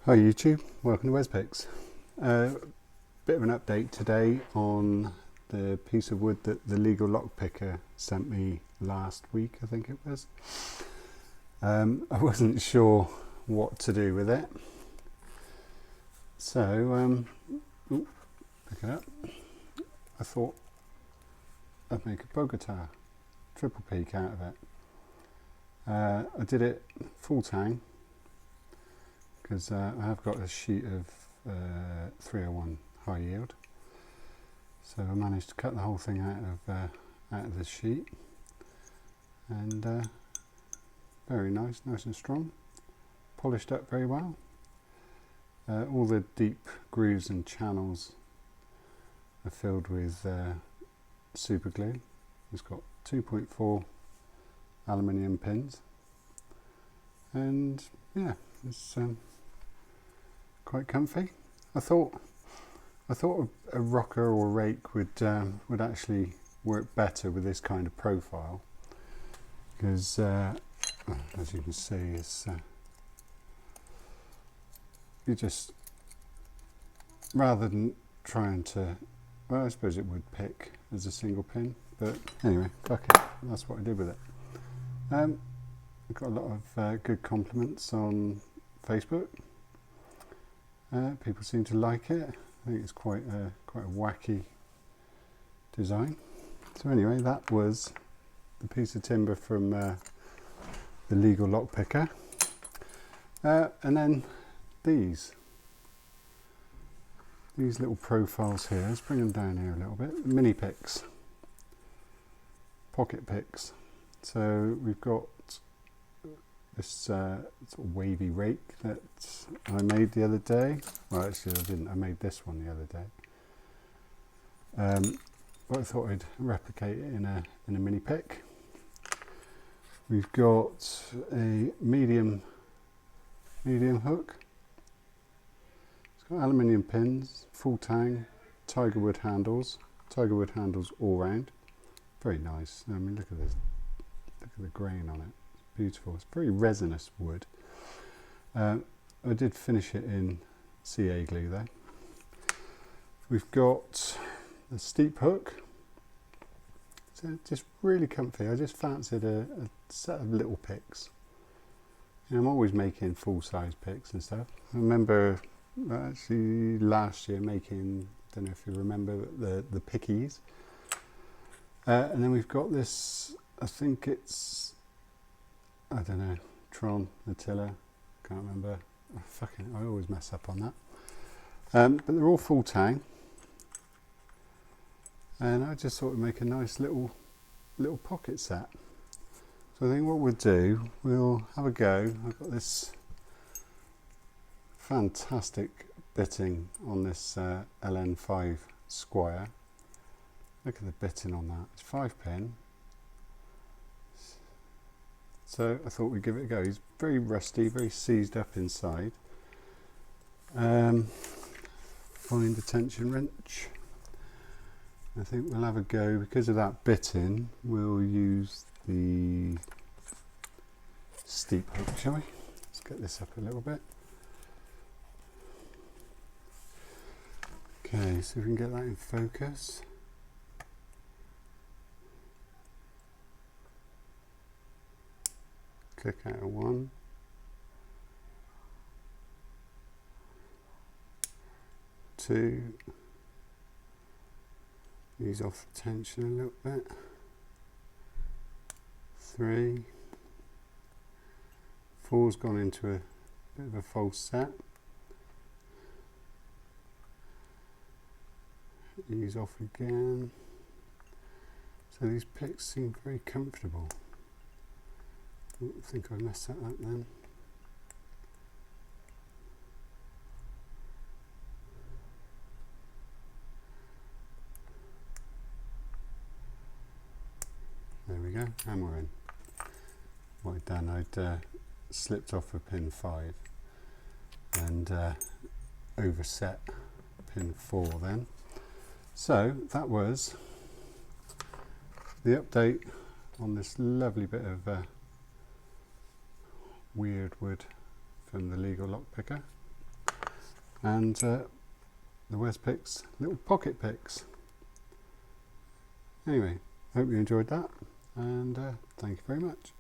Hi YouTube, welcome to WesPicks. Bit of an update today on the piece of wood that the legal lockpicker sent me last week, I think it was. I wasn't sure what to do with it, so pick it up. I thought I'd make a bow guitar, triple peak out of it. I did it full tang because I have got a sheet of 301 high yield, so I managed to cut the whole thing out of the sheet, and very nice and strong, polished up very well. All the deep grooves and channels are filled with super glue. It's got 2.4 aluminium pins, and yeah, it's quite comfy. I thought a rocker or rake would actually work better with this kind of profile, because as you can see, it's you just, rather than trying to, well, I suppose it would pick as a single pin, but anyway, fuck it, that's what I did with it. I've got a lot of good compliments on Facebook. People seem to like it. I think it's quite a wacky design. So anyway, that was the piece of timber from the legal lockpicker, and then these little profiles here. Let's bring them down here a little bit. Mini picks, pocket picks. So we've got this sort of wavy rake that I made the other day. Well, actually I didn't, I made this one the other day. But I thought I'd replicate it in a mini pick. We've got a medium hook. It's got aluminium pins, full tang, tiger wood handles all round. Very nice. I mean, look at this. Look at the grain on it. Beautiful. It's very resinous wood. I did finish it in CA glue though. We've got a steep hook. So just really comfy. I just fancied a set of little picks. You know, I'm always making full-size picks and stuff. I remember actually last year making, don't know if you remember, the pickies. And then we've got this, I think it's, I don't know, Tron, Attila, can't remember. I always mess up on that. But they're all full tang, and I just thought we'd make a nice little pocket set. So I think what we'll do, we'll have a go. I've got this fantastic bitting on this Ln5 Squire. Look at the bitting on that. It's 5-pin. So I thought we'd give it a go. He's very rusty, very seized up inside. Find a tension wrench. I think we'll have a go. Because of that bitting, we'll use the steep hook, shall we? Let's get this up a little bit. Okay, so if we can get that in focus. Click out of one. Two. Ease off the tension a little bit. 3. 4's gone into a bit of a false set. Ease off again. So these picks seem very comfortable. I think I messed that up then. There we go, and we're in. What I'd done, I'd slipped off a pin 5 and overset pin 4 then. So that was the update on this lovely bit of weird wood from the legal lockpicker. and the Wes Picks little pocket picks. Anyway, hope you enjoyed that, and thank you very much.